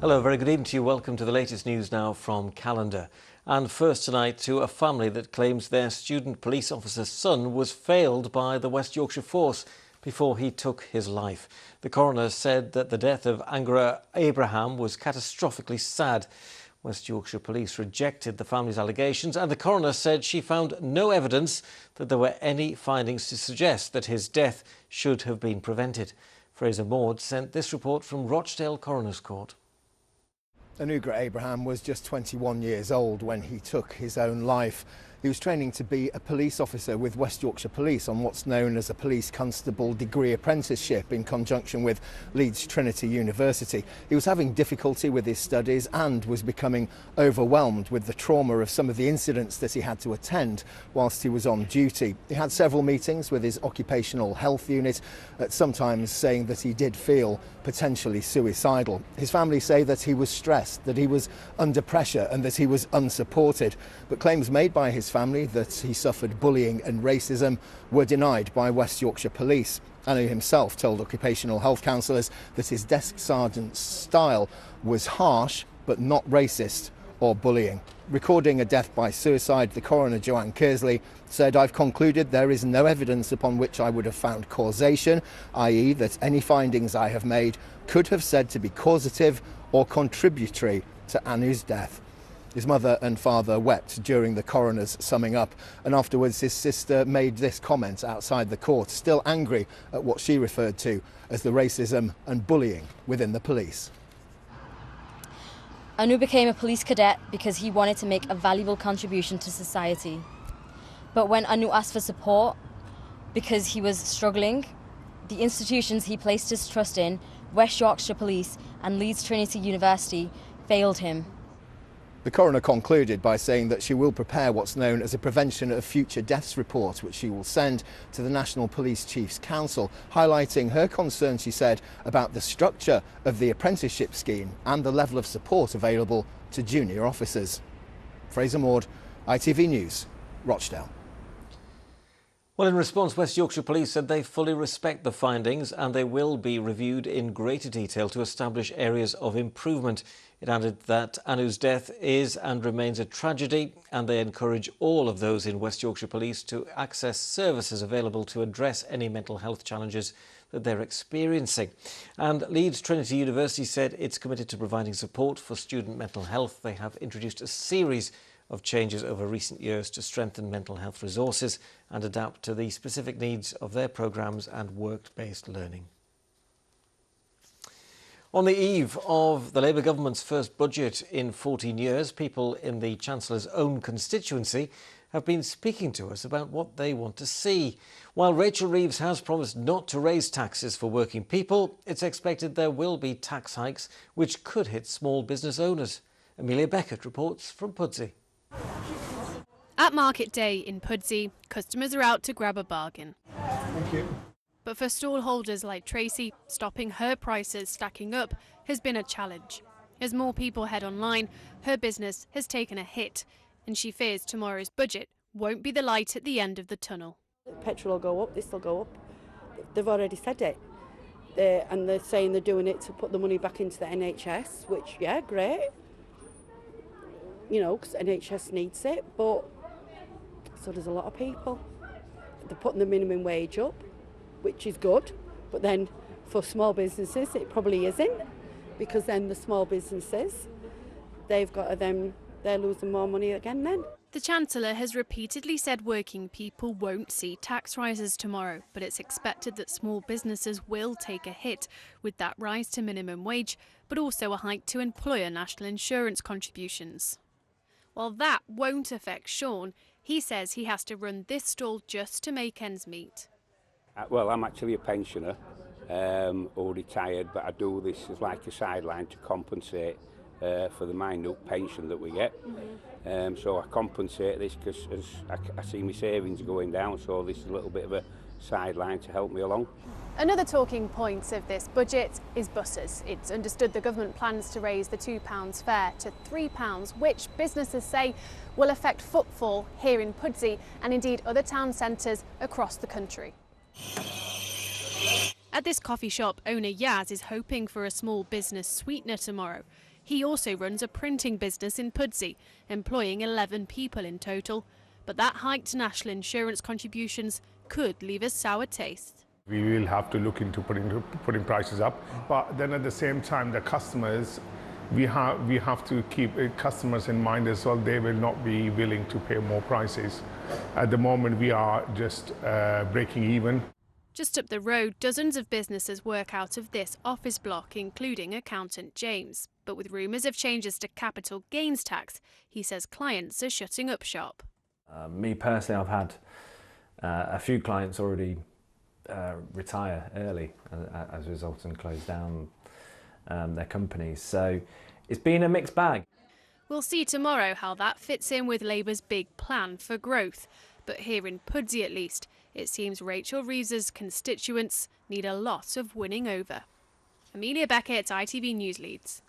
Hello, very good evening to you. Welcome to the latest news now from Calendar. And first tonight to a family that claims their student police officer's son was failed by the West Yorkshire Force before he took his life. The coroner said that the death of Admiral Abraham was catastrophically sad. West Yorkshire Police rejected the family's allegations, and the coroner said she found no evidence that there were any findings to suggest that his death should have been prevented. Fraser Maud sent this report from Rochdale Coroner's Court. Admiral Abraham was just 21 years old when he took his own life. He was training to be a police officer with West Yorkshire Police on what's known as a police constable degree apprenticeship in conjunction with Leeds Trinity University. He was having difficulty with his studies and was becoming overwhelmed with the trauma of some of the incidents that he had to attend whilst he was on duty. He had several meetings with his occupational health unit, sometimes saying that he did feel potentially suicidal. His family say that he was stressed, that he was under pressure and that he was unsupported, but claims made by his family that he suffered bullying and racism were denied by West Yorkshire Police. Anu himself told occupational health counsellors that his desk sergeant's style was harsh but not racist or bullying. Recording a death by suicide, the coroner Joanne Kersley said, "I've concluded there is no evidence upon which I would have found causation, i.e. that any findings I have made could have said to be causative or contributory to Anu's death." His mother and father wept during the coroner's summing up, and afterwards his sister made this comment outside the court, still angry at what she referred to as the racism and bullying within the police. Anu became a police cadet because he wanted to make a valuable contribution to society. But when Anu asked for support because he was struggling, the institutions he placed his trust in, West Yorkshire Police and Leeds Trinity University, failed him. The coroner concluded by saying that she will prepare what's known as a Prevention of Future Deaths report, which she will send to the National Police Chiefs Council, highlighting her concern, she said, about the structure of the apprenticeship scheme and the level of support available to junior officers. Fraser Maud, ITV News, Rochdale. Well, in response, West Yorkshire Police said they fully respect the findings and they will be reviewed in greater detail to establish areas of improvement. It added that Anu's death is and remains a tragedy, and they encourage all of those in West Yorkshire Police to access services available to address any mental health challenges that they're experiencing. And Leeds Trinity University said it's committed to providing support for student mental health. They have introduced a series of changes over recent years to strengthen mental health resources and adapt to the specific needs of their programmes and work-based learning. On the eve of the Labour government's first budget in 14 years, people in the Chancellor's own constituency have been speaking to us about what they want to see. While Rachel Reeves has promised not to raise taxes for working people, it's expected there will be tax hikes which could hit small business owners. Amelia Beckett reports from Pudsey. At Market Day in Pudsey, customers are out to grab a bargain. Thank you. But for stall holders like Tracy, stopping her prices stacking up has been a challenge. As more people head online, her business has taken a hit, and she fears tomorrow's budget won't be the light at the end of the tunnel. Petrol will go up, this will go up. They've already said it. And they're saying they're doing it to put the money back into the NHS, which, yeah, great. You know, because NHS needs it, but so does a lot of people. They're putting the minimum wage up, which is good, but then for small businesses it probably isn't, because then the small businesses, they've got to then, they're losing more money again then. The Chancellor has repeatedly said working people won't see tax rises tomorrow, but it's expected that small businesses will take a hit with that rise to minimum wage, but also a hike to employer national insurance contributions. While that won't affect Sean, he says he has to run this stall just to make ends meet. Well, I'm actually a pensioner, or retired, but I do this as like a sideline to compensate for the minute pension that we get. So I compensate this because I see my savings going down, so this is a little bit of a sideline to help me along. Another talking point of this budget is buses. It's understood the government plans to raise the £2 fare to £3, which businesses say will affect footfall here in Pudsey and indeed other town centres across the country. At this coffee shop, owner Yaz is hoping for a small business sweetener tomorrow. He also runs a printing business in Pudsey, employing 11 people in total. But that hike to national insurance contributions could leave a sour taste. We will have to look into putting prices up, but then at the same time, the customers, we have to keep customers in mind as well. They will not be willing to pay more prices. At the moment, we are just breaking even. Just up the road, dozens of businesses work out of this office block, including accountant James. But with rumours of changes to capital gains tax, he says clients are shutting up shop. Me personally, I've had a few clients already retire early as a result and close down their companies. So it's been a mixed bag. We'll see tomorrow how that fits in with Labour's big plan for growth. But here in Pudsey at least, it seems Rachel Reeves' constituents need a lot of winning over. Amelia Beckett, ITV News Leeds.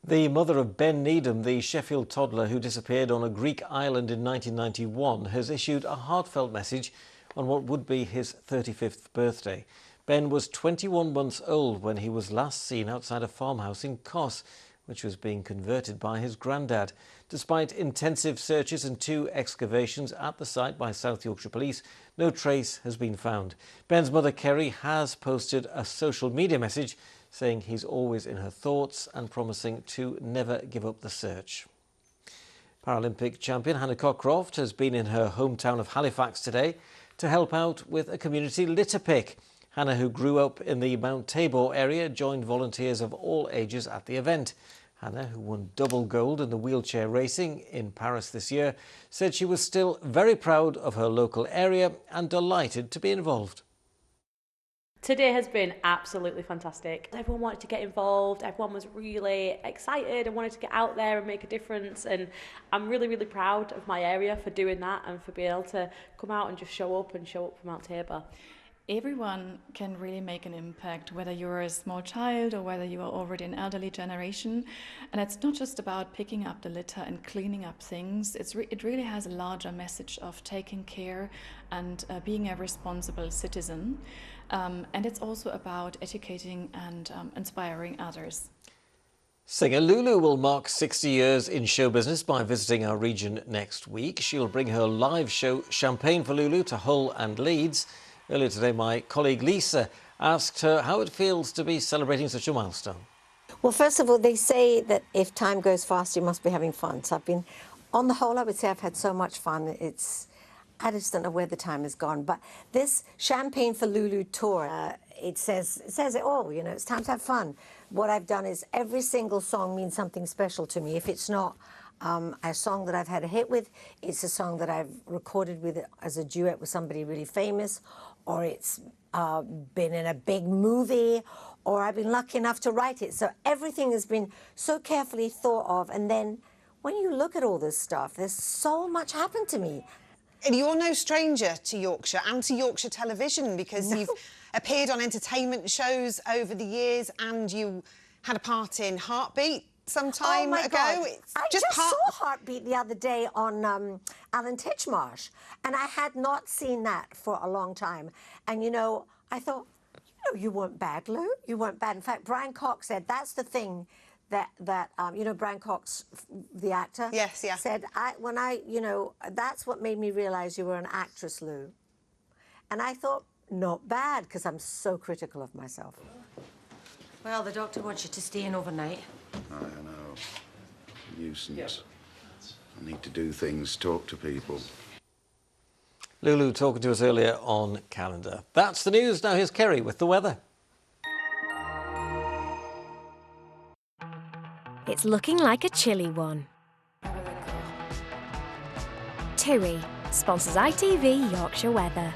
The mother of Ben Needham, the Sheffield toddler who disappeared on a Greek island in 1991, has issued a heartfelt message on what would be his 35th birthday. Ben was 21 months old when he was last seen outside a farmhouse in Cos, which was being converted by his granddad. Despite intensive searches and 2 excavations at the site by South Yorkshire Police, no trace has been found. Ben's mother, Kerry, has posted a social media message saying he's always in her thoughts and promising to never give up the search. Paralympic champion Hannah Cockcroft has been in her hometown of Halifax today to help out with a community litter pick. Hannah, who grew up in the Mount Tabor area, joined volunteers of all ages at the event. Hannah, who won double gold in the wheelchair racing in Paris this year, said she was still very proud of her local area and delighted to be involved. Today has been absolutely fantastic. Everyone wanted to get involved, everyone was really excited and wanted to get out there and make a difference, and I'm really, really proud of my area for doing that and for being able to come out and just show up for Mount Tabor. Everyone can really make an impact, whether you're a small child or whether you are already an elderly generation. And it's not just about picking up the litter and cleaning up things. It really has a larger message of taking care and being a responsible citizen. And it's also about educating and inspiring others. Singer Lulu will mark 60 years in show business by visiting our region next week. She'll bring her live show Champagne for Lulu to Hull and Leeds. Earlier today, my colleague Lisa asked her how it feels to be celebrating such a milestone. Well, first of all, they say that if time goes fast, you must be having fun. So I've been, on the whole, I would say I've had so much fun. I just don't know where the time has gone. But this Champagne for Lulu tour, it says it all, you know, it's time to have fun. What I've done is every single song means something special to me. If it's not a song that I've had a hit with, it's a song that I've recorded with as a duet with somebody really famous, or it's been in a big movie, or I've been lucky enough to write it. So everything has been so carefully thought of. And then when you look at all this stuff, there's so much happened to me. And you're no stranger to Yorkshire and to Yorkshire television, because you've appeared on entertainment shows over the years, and you had a part in Heartbeat some time ago. God. I just saw Heartbeat the other day on Alan Titchmarsh, and I had not seen that for a long time. And, you know, I thought, you know, you weren't bad, Lou. You weren't bad. In fact, Brian Cox said that's the thing that you know, Brian Cox, the actor, yes, yeah, said, you know, that's what made me realise you were an actress, Lou. And I thought, not bad, because I'm so critical of myself. Well, the doctor wants you to stay in overnight. I know. Nuisance. I need to do things, talk to people. Lulu talking to us earlier on Calendar. That's the news. Now here's Kerry with the weather. It's looking like a chilly one. TUI sponsors ITV Yorkshire Weather.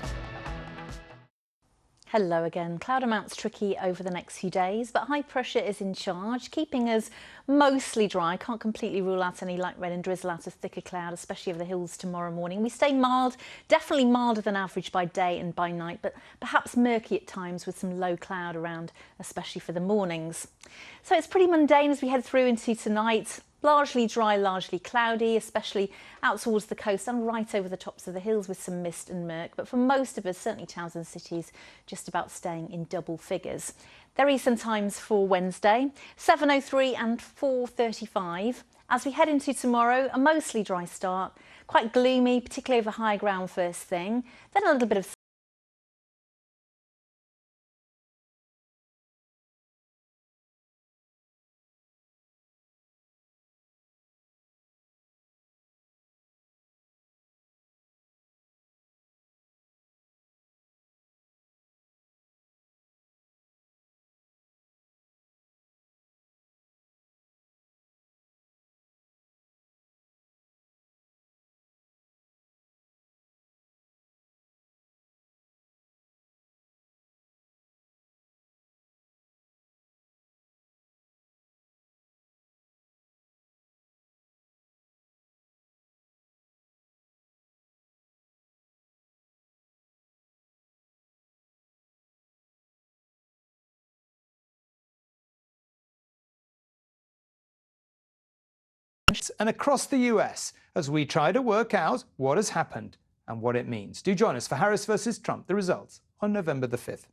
Hello again. Cloud amounts tricky over the next few days, but high pressure is in charge, keeping us mostly dry. Can't completely rule out any light rain and drizzle out of thicker cloud, especially over the hills tomorrow morning. We stay mild, definitely milder than average by day and by night, but perhaps murky at times with some low cloud around, especially for the mornings. So it's pretty mundane as we head through into tonight. Largely dry, largely cloudy, especially out towards the coast and right over the tops of the hills with some mist and murk. But for most of us, certainly towns and cities, just about staying in double figures. There are Eastern times for Wednesday, 7:03 and 4:35. As we head into tomorrow, a mostly dry start, quite gloomy, particularly over high ground first thing. Then a little bit of and across the US as we try to work out what has happened and what it means. Do join us for Harris versus Trump, the results on November the 5th.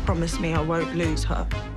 Promise me I won't lose her.